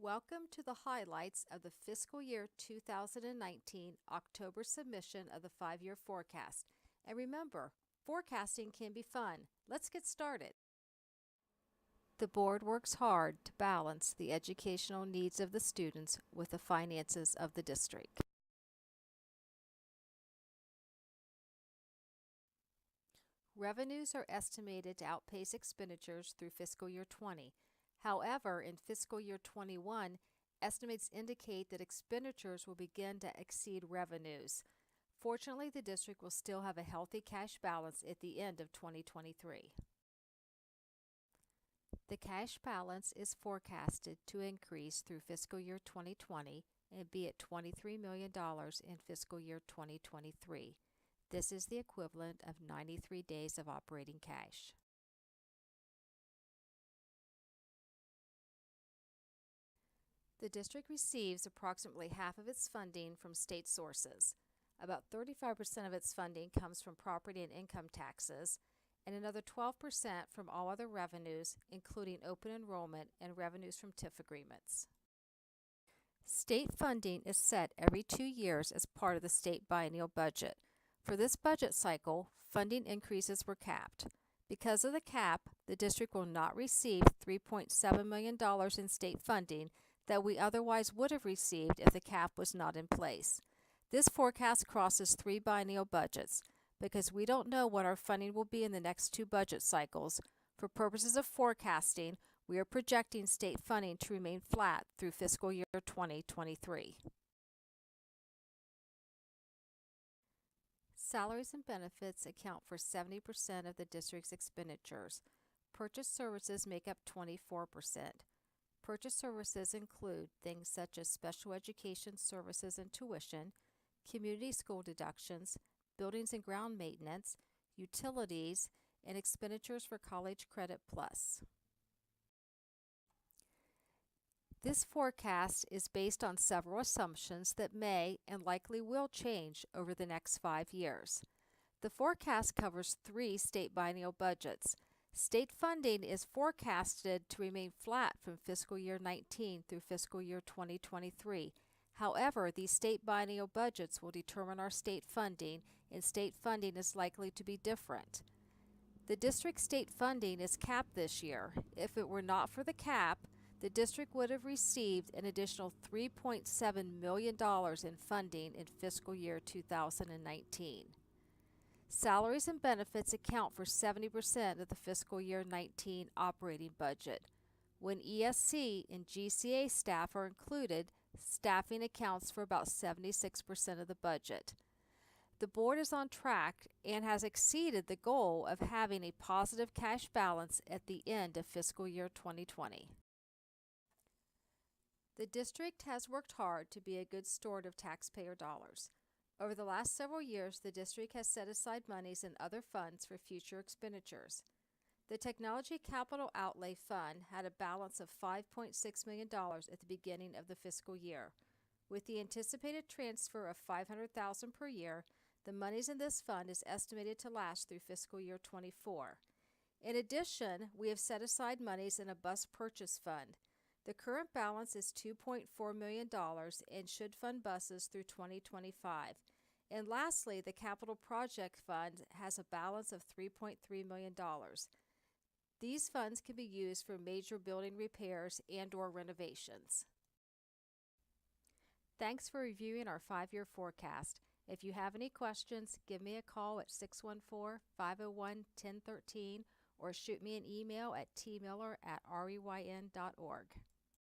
Welcome to the highlights of the fiscal year 2019 October submission of the 5-year forecast. And remember, forecasting can be fun. Let's get started. The board works hard to balance the educational needs of the students with the finances of the district. Revenues are estimated to outpace expenditures through fiscal year 20. However, in fiscal year 21, estimates indicate that expenditures will begin to exceed revenues. Fortunately, the district will still have a healthy cash balance at the end of 2023. The cash balance is forecasted to increase through fiscal year 2020 and be at $23 million in fiscal year 2023. This is the equivalent of 93 days of operating cash. The district receives approximately half of its funding from state sources. About 35% of its funding comes from property and income taxes, and another 12% from all other revenues, including open enrollment and revenues from TIF agreements. State funding is set every 2 years as part of the state biennial budget. For this budget cycle, funding increases were capped. Because of the cap, the district will not receive $3.7 million in state funding that we otherwise would have received if the cap was not in place. This forecast crosses 3 biennial budgets. Because we don't know what our funding will be in the next 2 budget cycles, for purposes of forecasting, we are projecting state funding to remain flat through fiscal year 2023. Salaries and benefits account for 70% of the district's expenditures. Purchase services make up 24%. Purchase services include things such as special education services and tuition, community school deductions, buildings and ground maintenance, utilities, and expenditures for College Credit Plus. This forecast is based on several assumptions that may and likely will change over the next 5 years. The forecast covers 3 state biennial budgets. State funding is forecasted to remain flat from fiscal year 19 through fiscal year 2023. However, these state biennial budgets will determine our state funding, and state funding is likely to be different. The district's state funding is capped this year. If it were not for the cap, the district would have received an additional $3.7 million in funding in fiscal year 2019. Salaries and benefits account for 70% of the fiscal year 19 operating budget. When ESC and GCA staff are included, staffing accounts for about 76% of the budget. The board is on track and has exceeded the goal of having a positive cash balance at the end of fiscal year 2020. The district has worked hard to be a good steward of taxpayer dollars. Over the last several years, the district has set aside monies in other funds for future expenditures. The Technology Capital Outlay Fund had a balance of $5.6 million at the beginning of the fiscal year. With the anticipated transfer of $500,000 per year, the monies in this fund is estimated to last through fiscal year 24. In addition, we have set aside monies in a bus purchase fund. The current balance is $2.4 million and should fund buses through 2025. And lastly, the Capital Project Fund has a balance of $3.3 million. These funds can be used for major building repairs and/or renovations. Thanks for reviewing our 5-year forecast. If you have any questions, give me a call at 614-501-1013 or shoot me an email at tmiller@reyn.org.